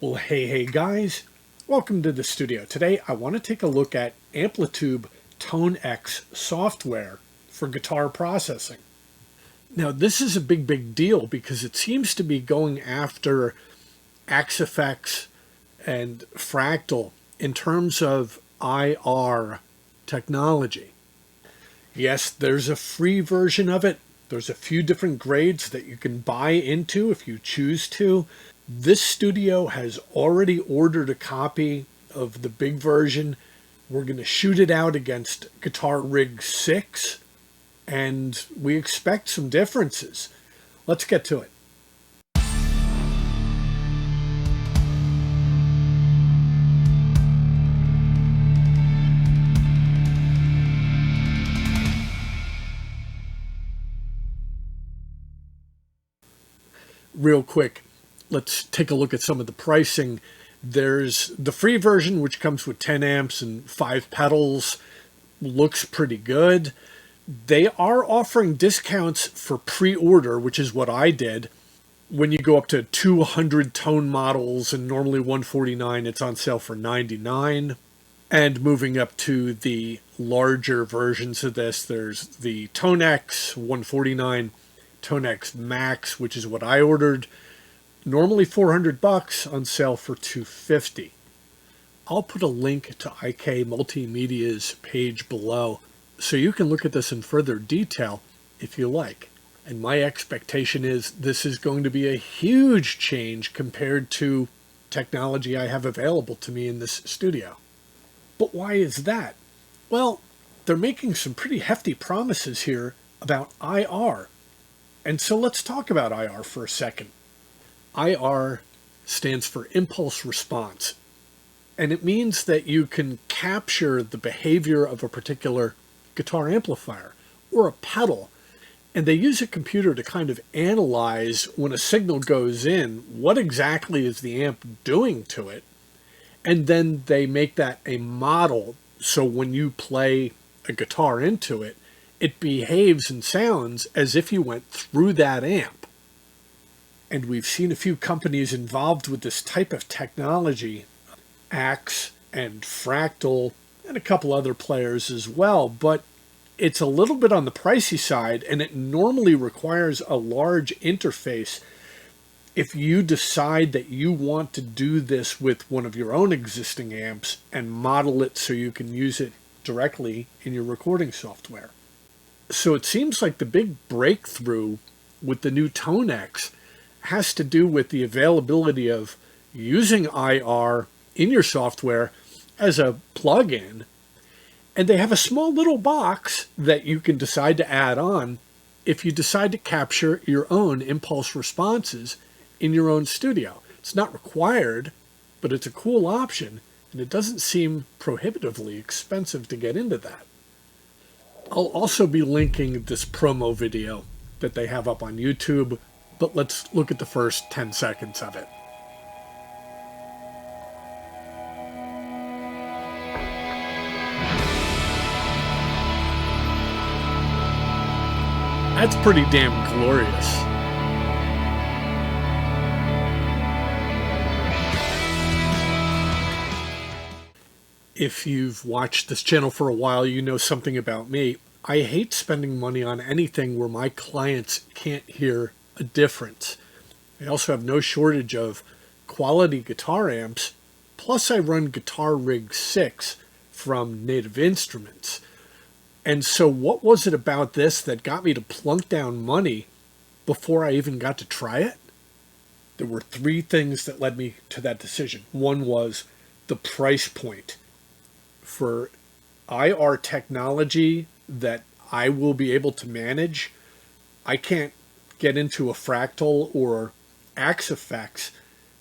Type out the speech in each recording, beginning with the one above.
Well, hey guys, welcome to the studio. Today I want to take a look at Amplitude Tonex software for guitar processing. Now this is a big deal because it seems to be going after Axe and Fractal in terms of IR technology. Yes, there's a free version of it. There's a few different grades that you can buy into if you choose to. This studio has already ordered a copy of the big version. We're going to shoot it out against Guitar Rig 6, and we expect some differences. Let's get to it. Real quick, let's take a look at some of the pricing. There's the free version, which comes with 10 amps and 5 pedals. Looks pretty good. They are offering discounts for pre-order, which is what I did. When you go up to 200 tone models and normally $149, it's on sale for $99. And moving up to the larger versions of this, there's the Tonex $149, Tonex Max, which is what I ordered, normally $400, on sale for $250. I'll put a link to IK Multimedia's page below so you can look at this in further detail if you like. And my expectation is this is going to be a huge change compared to technology I have available to me in this studio. But why is that? Well, they're making some pretty hefty promises here about IR. And so let's talk about IR for a second. IR stands for impulse response, and it means that you can capture the behavior of a particular guitar amplifier or a pedal, and they use a computer to kind of analyze when a signal goes in, what exactly is the amp doing to it, and then they make that a model, so when you play a guitar into it, it behaves and sounds as if you went through that amp. And we've seen a few companies involved with this type of technology, Axe and Fractal, and a couple other players as well, but it's a little bit on the pricey side, and it normally requires a large interface if you decide that you want to do this with one of your own existing amps and model it so you can use it directly in your recording software. So it seems like the big breakthrough with the new Tonex has to do with the availability of using IR in your software as a plug-in. And they have a small little box that you can decide to add on if you decide to capture your own impulse responses in your own studio. It's not required, but it's a cool option, and it doesn't seem prohibitively expensive to get into that. I'll also be linking this promo video that they have up on YouTube, but let's look at the first 10 seconds of it. That's pretty damn glorious. If you've watched this channel for a while, you know something about me. I hate spending money on anything where my clients can't hear a difference. I also have no shortage of quality guitar amps, plus I run Guitar Rig 6 from Native Instruments. And so what was it about this that got me to plunk down money before I even got to try it? There were 3 things that led me to that decision. One was the price point. For IR technology that I will be able to manage, I can't get into a Fractal or Axe effects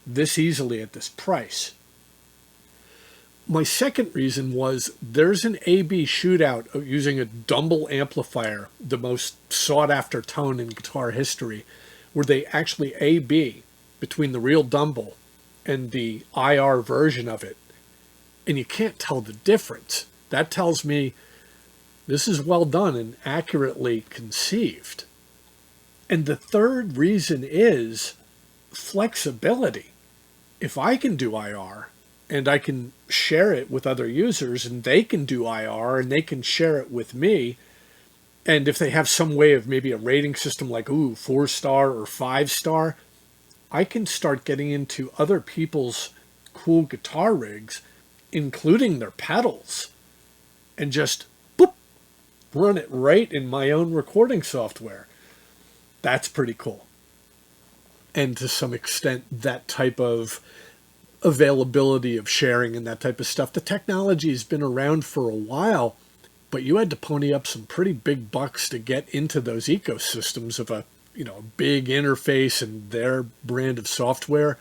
this easily at this price. My second reason was there's an A-B shootout of using a Dumble amplifier, the most sought-after tone in guitar history, where they actually A-B between the real Dumble and the IR version of it. And you can't tell the difference. That tells me this is well done and accurately conceived. And the third reason is flexibility. if I can do IR and I can share it with other users and they can do IR and they can share it with me, and if they have some way of maybe a rating system like, 4-star or 5-star, I can start getting into other people's cool guitar rigs, including their pedals, and just boop, run it right in my own recording software. That's pretty cool. And to some extent, that type of availability of sharing and that type of stuff, the technology has been around for a while, but you had to pony up some pretty big bucks to get into those ecosystems of a big interface and their brand of software.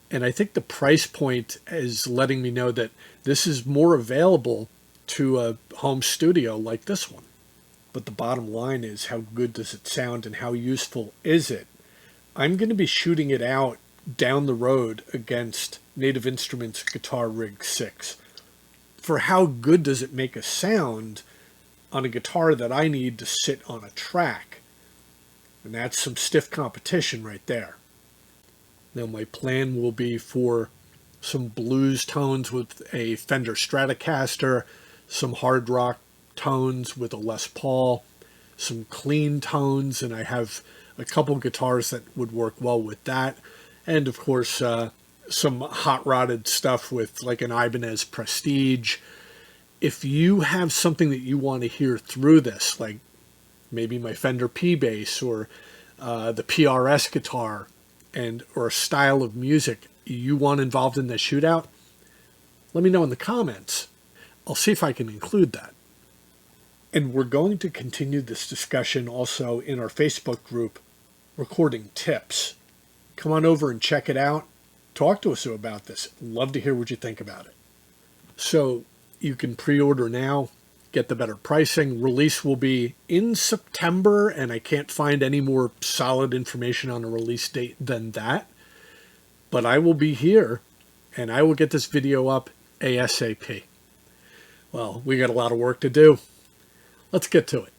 And I think the price point is letting me know that this is more available to a home studio like this one. But the bottom line is, how good does it sound and how useful is it? I'm going to be shooting it out down the road against Native Instruments Guitar Rig 6. For how good does it make a sound on a guitar that I need to sit on a track? And that's some stiff competition right there. Now my plan will be for some blues tones with a Fender Stratocaster, some hard rock tones with a Les Paul, some clean tones, and I have a couple guitars that would work well with that, and of course some hot rodded stuff with like an Ibanez Prestige. If you have something that you want to hear through this, like maybe my Fender P-Bass or the PRS guitar, or a style of music you want involved in the shootout, let me know in the comments. I'll see if I can include that. And we're going to continue this discussion also in our Facebook group, Recording Tips. Come on over and check it out. Talk to us about this. Love to hear what you think about it. So you can pre-order now, get the better pricing. Release will be in September, and I can't find any more solid information on a release date than that. But I will be here, and I will get this video up ASAP. Well, we got a lot of work to do. Let's get to it.